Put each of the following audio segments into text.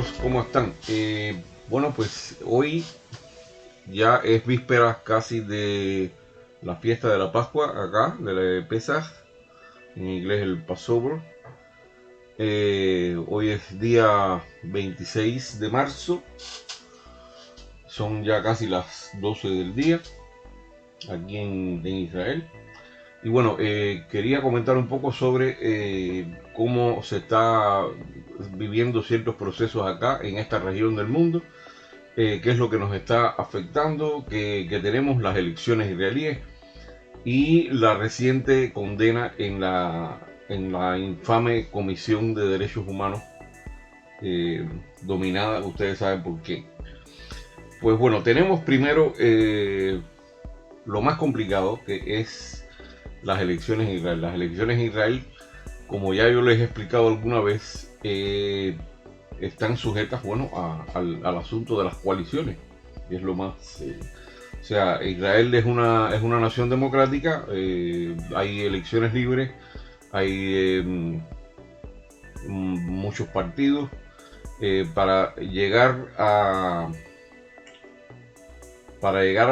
amigos, ¿cómo están? Bueno, pues hoy ya es víspera casi de la fiesta de la Pascua, acá, de la Pesaj, en inglés el Passover. Hoy es día 26 de marzo, son ya casi las 12 del día, aquí en Israel. Y bueno, quería comentar un poco sobre cómo se está viviendo ciertos procesos acá en esta región del mundo, qué es lo que nos está afectando, que tenemos las elecciones israelíes y la reciente condena en la infame Comisión de Derechos Humanos, dominada, ustedes saben por qué. Pues bueno, tenemos primero lo más complicado, que es las elecciones en Israel. Las elecciones en Israel, como ya yo les he explicado alguna vez, están sujetas, bueno, al asunto de las coaliciones. Y es lo más... o sea, Israel es una nación democrática, hay elecciones libres, hay muchos partidos. Para llegar a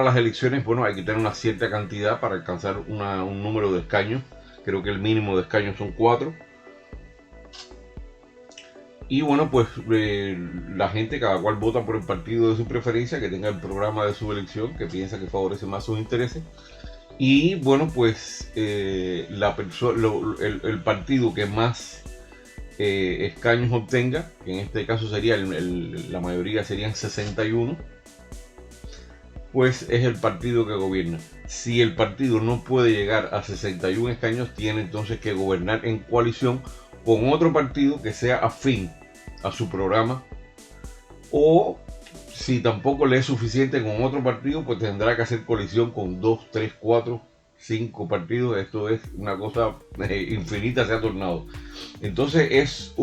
las elecciones, bueno, hay que tener una cierta cantidad para alcanzar un número de escaños. Creo que el mínimo de escaños son 4. Y bueno, pues la gente, cada cual vota por el partido de su preferencia, que tenga el programa de su elección, que piensa que favorece más sus intereses. Y bueno, pues el partido que más escaños obtenga, que en este caso sería la mayoría serían 61, pues es el partido que gobierna. Si el partido no puede llegar a 61 escaños, tiene entonces que gobernar en coalición con otro partido que sea afín a su programa, o si tampoco le es suficiente con otro partido, pues tendrá que hacer coalición con 2, 3, 4, 5 partidos. Esto es una cosa infinita, se ha tornado. Entonces es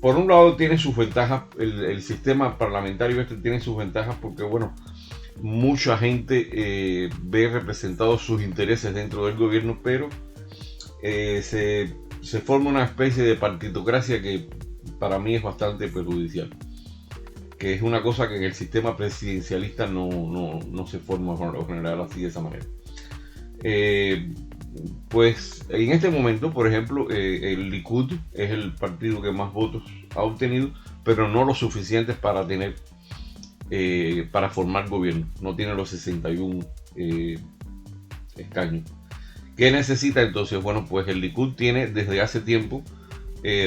por un lado tiene sus ventajas, el sistema parlamentario este tiene sus ventajas porque, bueno, mucha gente ve representados sus intereses dentro del gobierno, pero se forma una especie de partitocracia que para mí es bastante perjudicial, que es una cosa que en el sistema presidencialista no se forma por lo general así, de esa manera. Pues en este momento, por ejemplo, el Likud es el partido que más votos ha obtenido, pero no lo suficientes para para formar gobierno. No tiene los 61 escaños. ¿Qué necesita entonces? Bueno, pues el Likud tiene desde hace tiempo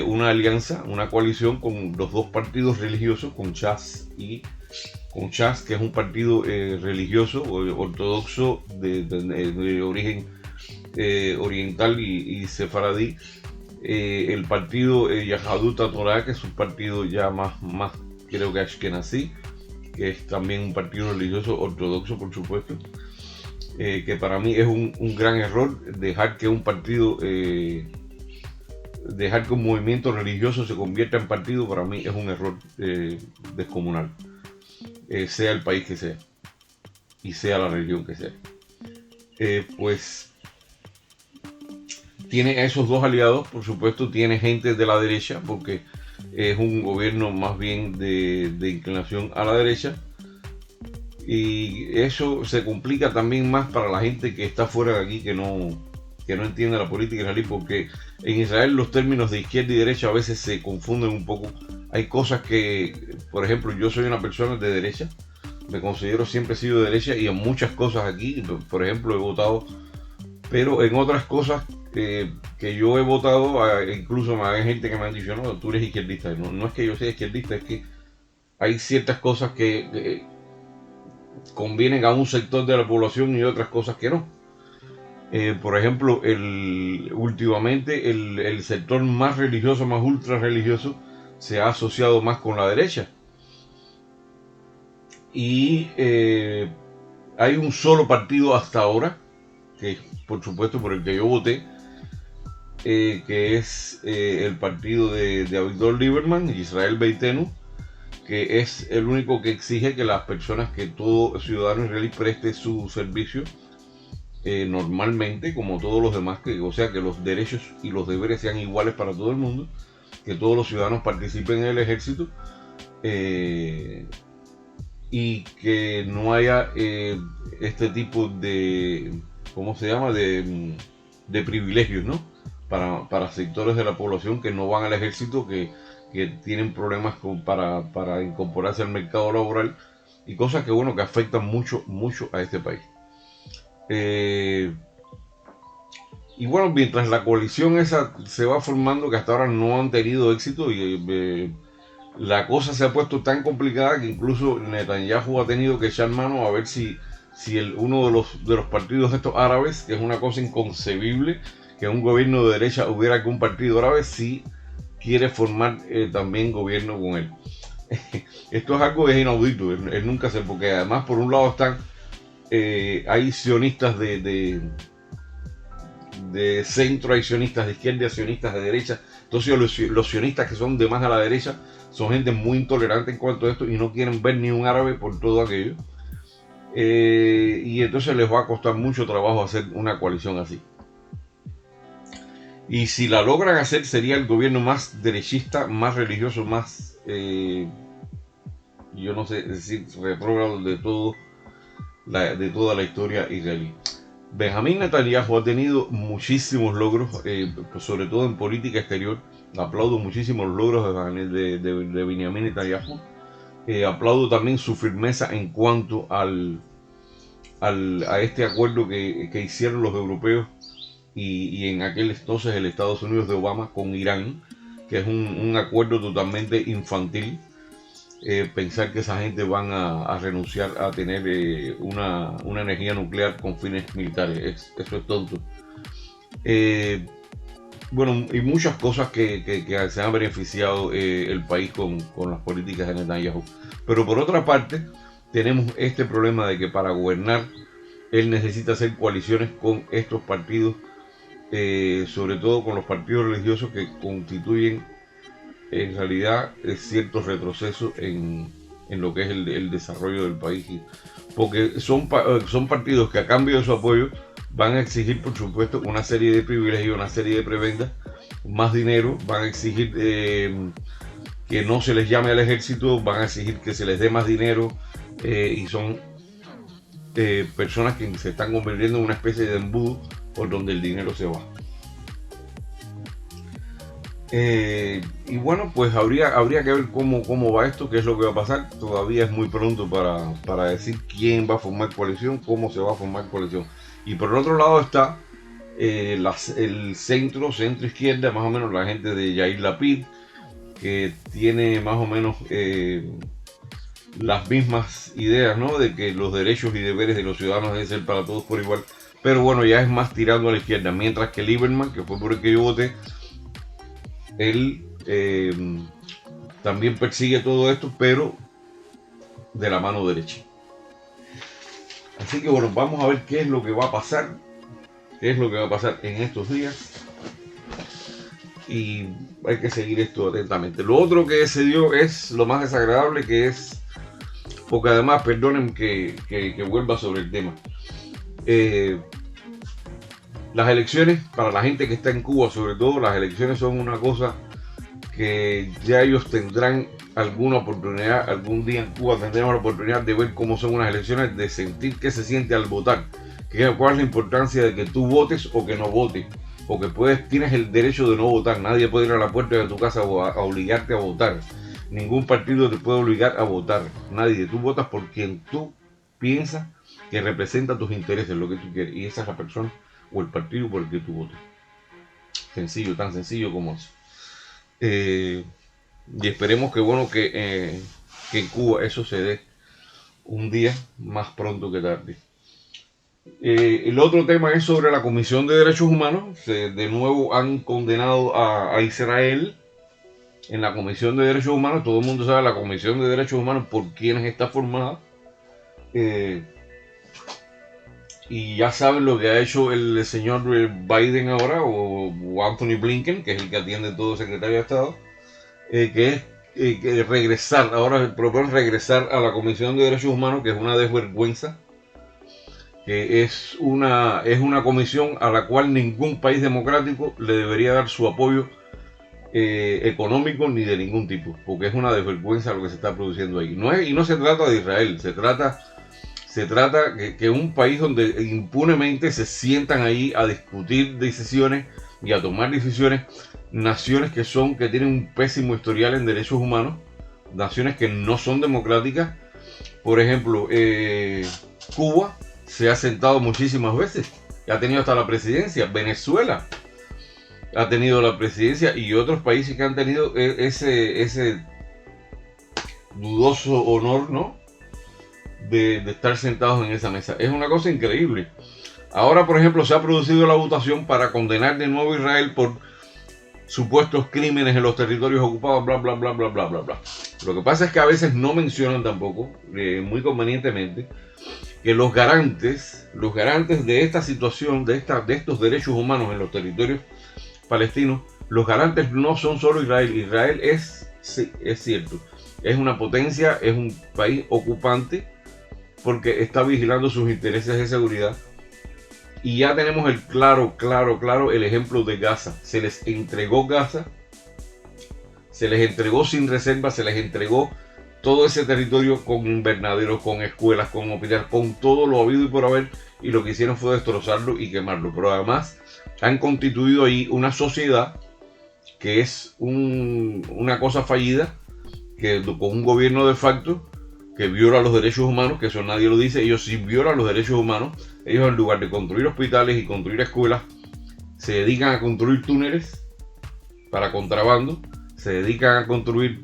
una alianza, una coalición con los dos partidos religiosos, con Shas, que es un partido religioso ortodoxo de origen oriental y sefaradí, el partido Yahadut Torah, que es un partido ya más creo que Ashkenazí, que es también un partido religioso ortodoxo, por supuesto, que para mí es un gran error dejar que un partido, dejar que un movimiento religioso se convierta en partido. Para mí es un error descomunal, sea el país que sea y sea la religión que sea. Pues tiene a esos dos aliados, por supuesto, tiene gente de la derecha, porque es un gobierno más bien de inclinación a la derecha, y eso se complica también más para la gente que está fuera de aquí, que no entiende la política israelí, porque en Israel los términos de izquierda y derecha a veces se confunden un poco. Hay cosas que, por ejemplo, yo soy una persona de derecha, me considero siempre he sido de derecha, y en muchas cosas aquí, por ejemplo, he votado, pero en otras cosas que yo he votado, incluso hay gente que me han dicho, no, tú eres izquierdista. No es que yo sea izquierdista, es que hay ciertas cosas que convienen a un sector de la población y otras cosas que no. Por ejemplo, últimamente el sector más religioso, más ultra religioso, se ha asociado más con la derecha. Y hay un solo partido hasta ahora, que por supuesto por el que yo voté, que es el partido de Avigdor Lieberman, Israel Beitenu, que es el único que exige que las personas, que todo ciudadano israelí preste su servicio normalmente, como todos los demás, o sea, que los derechos y los deberes sean iguales para todo el mundo. que todos los ciudadanos participen en el ejército, y que no haya este tipo de, ¿cómo se llama?, de privilegios, ¿no? Para sectores de la población que no van al ejército, que tienen problemas para incorporarse al mercado laboral, y cosas que, bueno, que afectan mucho a este país. Y bueno, mientras la coalición esa se va formando, que hasta ahora no han tenido éxito, y la cosa se ha puesto tan complicada que incluso Netanyahu ha tenido que echar mano a ver si uno de los partidos estos árabes, que es una cosa inconcebible que un gobierno de derecha hubiera algún partido árabe, si quiere formar también gobierno con él. Esto es algo que es inaudito, él nunca se, porque además por un lado están, hay sionistas de centro, hay sionistas de izquierda, sionistas de derecha. Entonces los sionistas que son de más a la derecha son gente muy intolerante en cuanto a esto y no quieren ver ni un árabe por todo aquello. Y entonces les va a costar mucho trabajo hacer una coalición así. Y si la logran hacer, sería el gobierno más derechista, más religioso, más, yo no sé decir, retrógrado de toda la historia israelí. Benjamín Netanyahu ha tenido muchísimos logros, sobre todo en política exterior. Aplaudo muchísimos logros de Benjamín Netanyahu. Aplaudo también su firmeza en cuanto a este acuerdo que hicieron los europeos y en aquel entonces el Estados Unidos de Obama con Irán, que es un acuerdo totalmente infantil. Pensar que esa gente van a renunciar a tener una energía nuclear con fines militares, eso es tonto. Bueno, y muchas cosas que se han beneficiado el país con las políticas de Netanyahu. Pero por otra parte, tenemos este problema de que para gobernar él necesita hacer coaliciones con estos partidos, sobre todo con los partidos religiosos que constituyen en realidad cierto retroceso en lo que es el desarrollo del país, porque son partidos que a cambio de su apoyo van a exigir, por supuesto, una serie de privilegios, una serie de prebendas, más dinero, van a exigir que no se les llame al ejército, van a exigir que se les dé más dinero, y son personas que se están convirtiendo en una especie de embudo por donde el dinero se va. Y bueno, pues habría que ver cómo va esto, qué es lo que va a pasar. Todavía es muy pronto para decir quién va a formar coalición, cómo se va a formar coalición. Y por el otro lado está el centro izquierda, más o menos la gente de Yair Lapid, que tiene más o menos las mismas ideas, ¿no? De que los derechos y deberes de los ciudadanos deben ser para todos por igual. Pero bueno, ya es más tirando a la izquierda. Mientras que Lieberman, que fue por el que yo voté, él también persigue todo esto, pero de la mano derecha. Así que bueno, vamos a ver qué es lo que va a pasar, en estos días, y hay que seguir esto atentamente. Lo otro que se dio es lo más desagradable, que es, porque además, perdonen que vuelva sobre el tema, las elecciones, para la gente que está en Cuba sobre todo, las elecciones son una cosa que ya ellos tendrán alguna oportunidad, algún día en Cuba tendremos la oportunidad de ver cómo son unas elecciones, de sentir qué se siente al votar, cuál es la importancia de que tú votes o que no votes, porque tienes el derecho de no votar, nadie puede ir a la puerta de tu casa a obligarte a votar, ningún partido te puede obligar a votar, nadie, tú votas por quien tú piensas que representa tus intereses, lo que tú quieres, y esa es la persona o el partido por el que tú votes. Sencillo, tan sencillo como eso. Y esperemos que bueno que en Cuba eso se dé un día más pronto que tarde. El otro tema es sobre la Comisión de Derechos Humanos. De nuevo han condenado a Israel en la Comisión de Derechos Humanos. Todo el mundo sabe la Comisión de Derechos Humanos por quienes está formada. Y ya saben lo que ha hecho el señor Biden ahora, o Anthony Blinken, que es el que atiende todo el secretario de Estado, que es que regresar, ahora proponen regresar a la Comisión de Derechos Humanos, que es una desvergüenza, que es una comisión a la cual ningún país democrático le debería dar su apoyo económico ni de ningún tipo, porque es una desvergüenza lo que se está produciendo ahí. Y no se trata de Israel, se trata que un país donde impunemente se sientan ahí a discutir decisiones y a tomar decisiones, naciones que tienen un pésimo historial en derechos humanos, naciones que no son democráticas. Por ejemplo, Cuba se ha sentado muchísimas veces, ha tenido hasta la presidencia. Venezuela ha tenido la presidencia, y otros países que han tenido ese dudoso honor, ¿no?, de estar sentados en esa mesa. Es una cosa increíble. Ahora, por ejemplo, se ha producido la votación para condenar de nuevo a Israel por supuestos crímenes en los territorios ocupados, bla, bla, bla, bla, bla, bla, bla. Lo que pasa es que a veces no mencionan tampoco, muy convenientemente, que los garantes de esta situación, de estos derechos humanos en los territorios palestinos, los garantes no son solo Israel. Israel es cierto, es una potencia, es un país ocupante, porque está vigilando sus intereses de seguridad. Y ya tenemos el claro el ejemplo de Gaza. Se les entregó Gaza, se les entregó sin reserva, se les entregó todo ese territorio con invernaderos, con escuelas, con hospitales, con todo lo habido y por haber, y lo que hicieron fue destrozarlo y quemarlo. Pero además han constituido ahí una sociedad que es una cosa fallida, que con un gobierno de facto que viola los derechos humanos, que eso nadie lo dice. Ellos sí violan los derechos humanos. Ellos, en lugar de construir hospitales y construir escuelas, se dedican a construir túneles para contrabando, se dedican a construir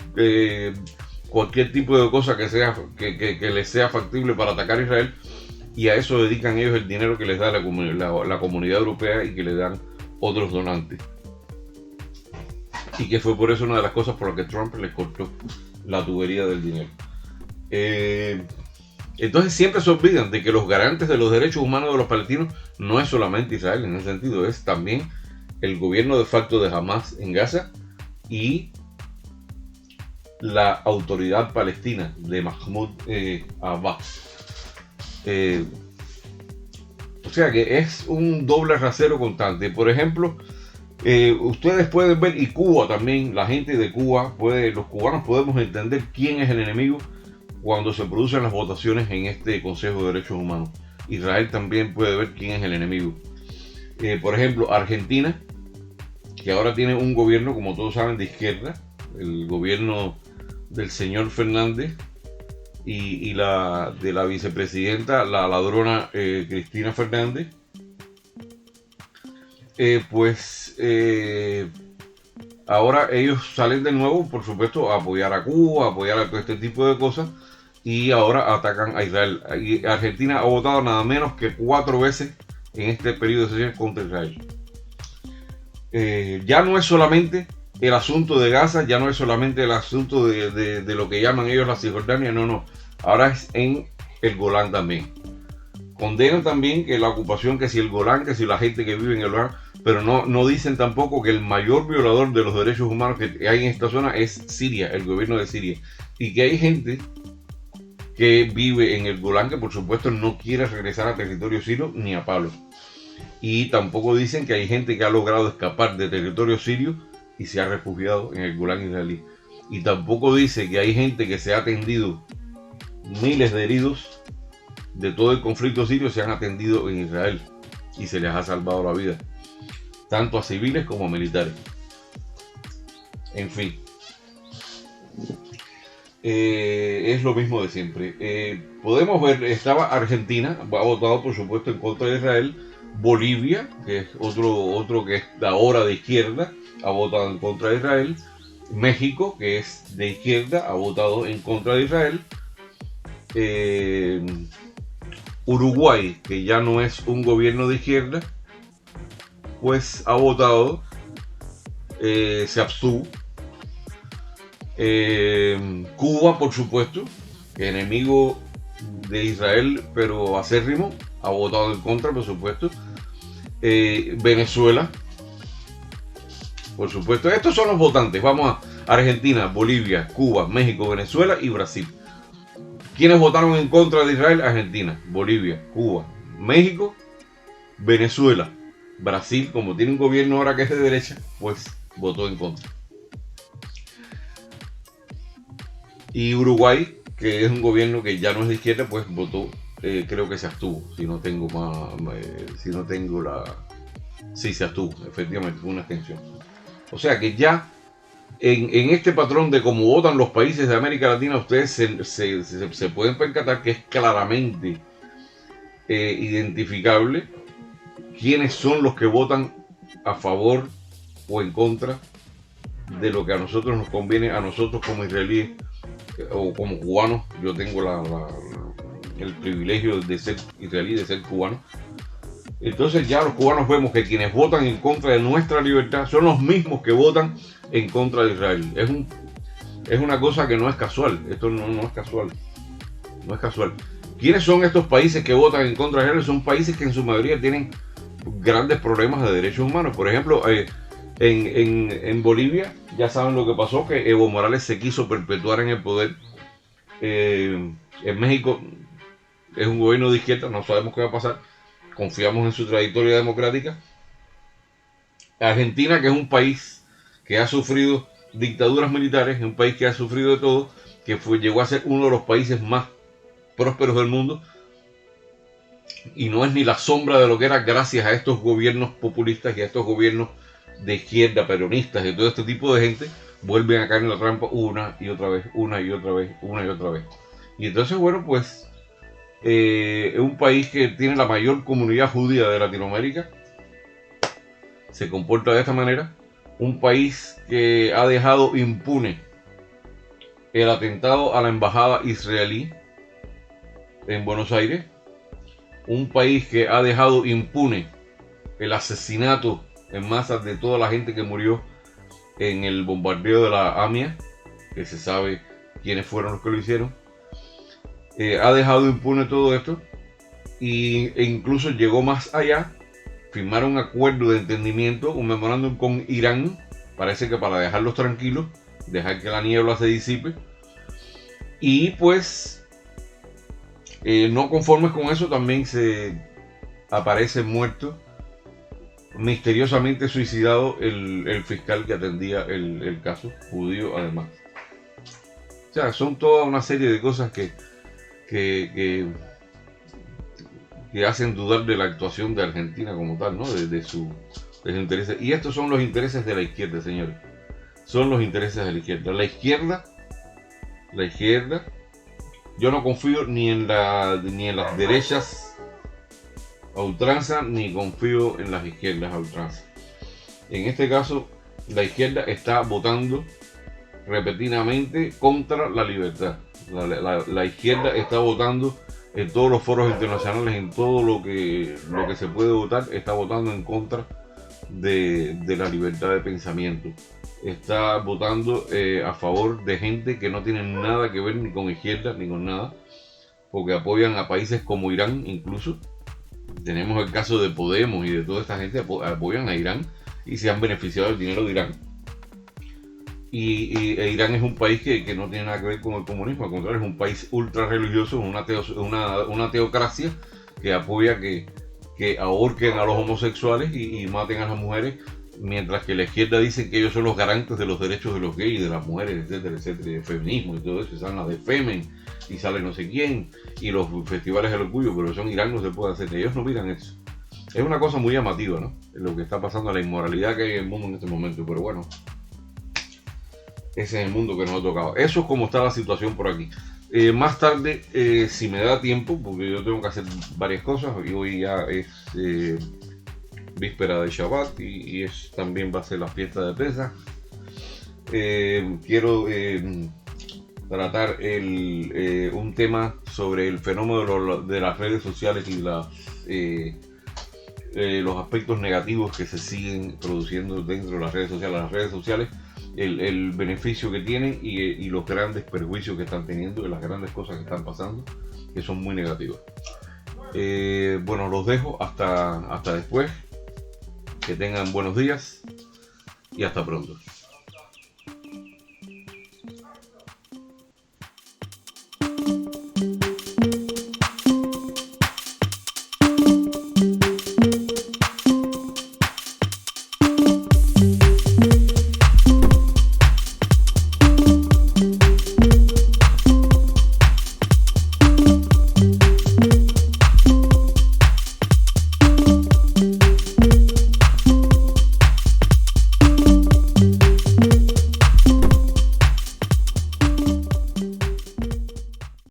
cualquier tipo de cosa que les sea factible para atacar a Israel, y a eso dedican ellos el dinero que les da la comunidad europea y que le dan otros donantes. Y que fue por eso una de las cosas por las que Trump les cortó la tubería del dinero. Entonces siempre se olvidan de que los garantes de los derechos humanos de los palestinos no es solamente Israel, en ese sentido es también el gobierno de facto de Hamas en Gaza y la autoridad palestina de Mahmoud Abbas. O sea que es un doble rasero constante. Por ejemplo, ustedes pueden ver, y Cuba también, la gente de Cuba, los cubanos podemos entender quién es el enemigo cuando se producen las votaciones en este Consejo de Derechos Humanos. Israel también puede ver quién es el enemigo. Por ejemplo, Argentina, que ahora tiene un gobierno, como todos saben, de izquierda, el gobierno del señor Fernández y de la vicepresidenta, la ladrona Cristina Fernández. Ahora ellos salen de nuevo, por supuesto, a apoyar a Cuba, a apoyar a todo este tipo de cosas, y ahora atacan a Israel. Y Argentina ha votado nada menos que 4 veces en este periodo de sesiones contra Israel. Ya no es solamente el asunto de Gaza, ya no es solamente el asunto de lo que llaman ellos la Cisjordania, no. Ahora es en el Golán también. Condenan también que la ocupación, que si el Golán, que si la gente que vive en el Golán, pero no dicen tampoco que el mayor violador de los derechos humanos que hay en esta zona es Siria, el gobierno de Siria. Y que hay gente que vive en el Golán que por supuesto no quiere regresar a territorio sirio ni a palo. Y tampoco dicen que hay gente que ha logrado escapar de territorio sirio y se ha refugiado en el Golán israelí. Y tampoco dice que hay gente que se ha atendido, miles de heridos de todo el conflicto sirio se han atendido en Israel y se les ha salvado la vida, tanto a civiles como a militares. En fin, es lo mismo de siempre. Podemos ver, estaba Argentina, ha votado por supuesto en contra de Israel. Bolivia, que es otro que es ahora de izquierda, ha votado en contra de Israel. México, que es de izquierda, ha votado en contra de Israel. Uruguay, que ya no es un gobierno de izquierda, pues ha votado, se abstuvo. Cuba, por supuesto, enemigo de Israel, pero acérrimo, ha votado en contra, por supuesto. Venezuela, por supuesto. Estos son los votantes. Vamos a Argentina, Bolivia, Cuba, México, Venezuela y Brasil. ¿Quiénes votaron en contra de Israel? Argentina, Bolivia, Cuba, México, Venezuela. Brasil, como tiene un gobierno ahora que es de derecha, pues votó en contra. Y Uruguay, que es un gobierno que ya no es de izquierda, pues votó, creo que se abstuvo, si no tengo sí, se abstuvo, efectivamente, fue una abstención. O sea que ya en este patrón de cómo votan los países de América Latina, ustedes se pueden percatar que es claramente identificable quiénes son los que votan a favor o en contra de lo que a nosotros nos conviene, a nosotros como israelíes o como cubanos. Yo tengo el privilegio de ser israelí, de ser cubano. Entonces ya los cubanos vemos que quienes votan en contra de nuestra libertad son los mismos que votan en contra de Israel. Es una cosa que no es casual. Esto no es casual. No es casual. ¿Quiénes son estos países que votan en contra de Israel? Son países que en su mayoría tienen grandes problemas de derechos humanos. Por ejemplo, en Bolivia ya saben lo que pasó, que Evo Morales se quiso perpetuar en el poder. En México es un gobierno de izquierda, no sabemos qué va a pasar. Confiamos en su trayectoria democrática. Argentina, que es un país que ha sufrido dictaduras militares, un país que ha sufrido de todo, que llegó a ser uno de los países más prósperos del mundo, y no es ni la sombra de lo que era gracias a estos gobiernos populistas y a estos gobiernos de izquierda, peronistas y todo este tipo de gente, vuelven a caer en la trampa una y otra vez, una y otra vez, una y otra vez. Y entonces, bueno, pues es un país que tiene la mayor comunidad judía de Latinoamérica, se comporta de esta manera. Un país que ha dejado impune el atentado a la embajada israelí en Buenos Aires. Un país que ha dejado impune el asesinato en masa de toda la gente que murió en el bombardeo de la AMIA, que se sabe quiénes fueron los que lo hicieron. Ha dejado impune todo esto e incluso llegó más allá. Firmaron un acuerdo de entendimiento, un memorándum con Irán, parece que para dejarlos tranquilos, dejar que la niebla se disipe. Y pues no conformes con eso, también se aparece muerto, misteriosamente suicidado, el fiscal que atendía el caso, judío además. O sea, son toda una serie de cosas que hacen dudar de la actuación de Argentina como tal, ¿no? De sus intereses. Y estos son los intereses de la izquierda, señores. Son los intereses de la izquierda. La izquierda, yo no confío ni en las derechas a ultranza, ni confío en las izquierdas a ultranza. En este caso, la izquierda está votando repetidamente contra la libertad. La izquierda está votando en todos los foros internacionales, en todo lo que se puede votar, está votando en contra de la libertad de pensamiento. Está votando a favor de gente que no tiene nada que ver ni con izquierda ni con nada, porque apoyan a países como Irán. Incluso tenemos el caso de Podemos y de toda esta gente, apoyan a Irán y se han beneficiado del dinero de Irán. Y Irán es un país que no tiene nada que ver con el comunismo, al contrario, es un país ultra religioso, una teocracia que apoya que ahorquen a los homosexuales y maten a las mujeres, mientras que la izquierda dice que ellos son los garantes de los derechos de los gays, de las mujeres, etcétera, etcétera, de feminismo y todo eso, y salen las de Femen, y sale no sé quién, y los festivales del orgullo, pero eso en Irán no se puede hacer, ellos no miran eso. Es una cosa muy llamativa, ¿no? Lo que está pasando, la inmoralidad que hay en el mundo en este momento, pero bueno, ese es el mundo que nos ha tocado. Eso es como está la situación por aquí. Más tarde, si me da tiempo, porque yo tengo que hacer varias cosas, y hoy ya es víspera de Shabbat y también va a ser la fiesta de Pesaj. Quiero tratar un tema sobre el fenómeno de las redes sociales y los aspectos negativos que se siguen produciendo dentro de las redes sociales. Las redes sociales, el beneficio que tienen y los grandes perjuicios que están teniendo, y las grandes cosas que están pasando, que son muy negativas. Bueno, los dejo hasta después. Que tengan buenos días y hasta pronto.